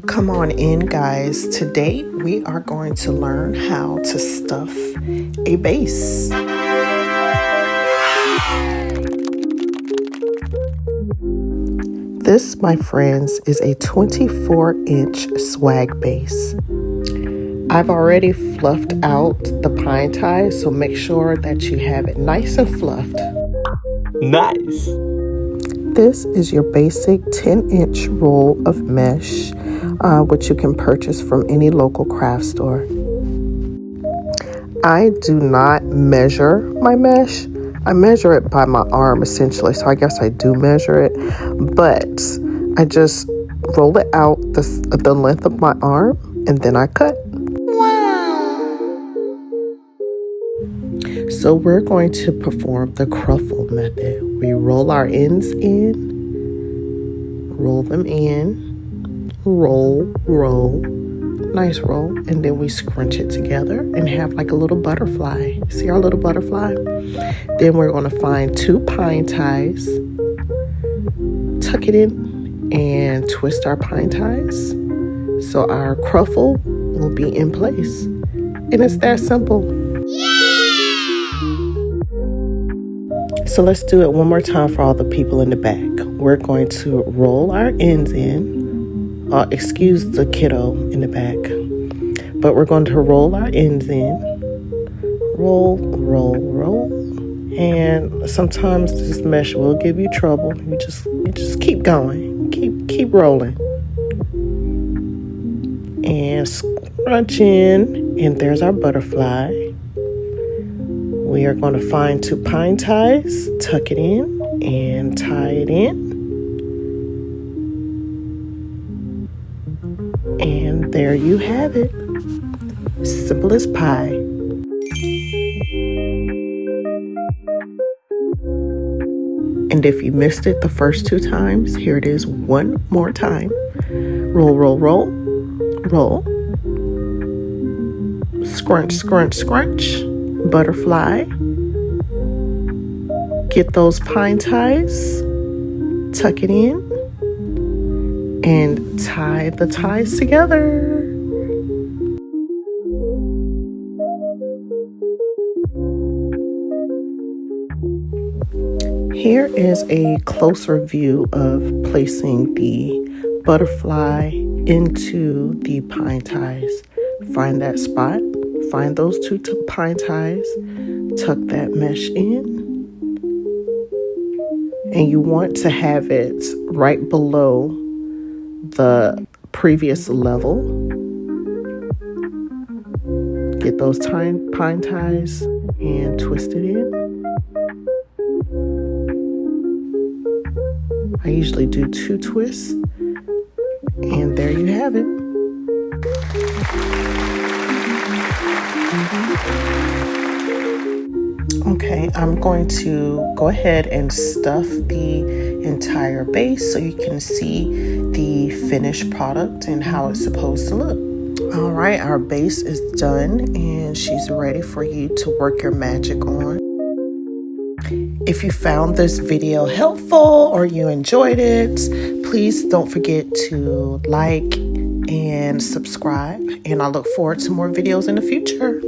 Come on in, guys. Today we are going to learn how to stuff a base. This, my friends, is a 24-inch swag base. I've already fluffed out the pine ties, so make sure that you have it nice and fluffed. Nice! This is your basic 10-inch roll of mesh, which you can purchase from any local craft store. I do not measure my mesh. I measure it by my arm, essentially, so I guess I do measure it, but I just roll it out the length of my arm, and then I cut. So we're going to perform the cruffle method. We roll our ends in, roll them in, roll, nice roll, and then we scrunch it together and have like a little butterfly. See our little butterfly? Then we're going to find 2 pine ties, tuck it in, and twist our pine ties so our cruffle will be in place. And it's that simple. So let's do it one more time for all the people in the back. We're going to roll our ends in. Excuse the kiddo in the back. But we're going to roll our ends in. Roll. And sometimes this mesh will give you trouble. You just keep going. Keep rolling. And scrunch in. And there's our butterfly. We are going to find 2 pine ties, tuck it in, and tie it in. And there you have it. Simple as pie. And if you missed it the first 2 times, here it is one more time. Roll. Scrunch. Butterfly. Get those pine ties, tuck it in, and tie the ties together. Here is a closer view of placing the butterfly into the pine ties. Find that spot. Find those 2 pine ties, tuck that mesh in, and you want to have it right below the previous level. Get those pine ties and twist it in. I usually do 2 twists, and there you have it. Okay, I'm going to go ahead and stuff the entire base so you can see the finished product and how it's supposed to look. All right, our base is done and she's ready for you to work your magic on. If you found this video helpful or you enjoyed it, please don't forget to like and subscribe, and I look forward to more videos in the future.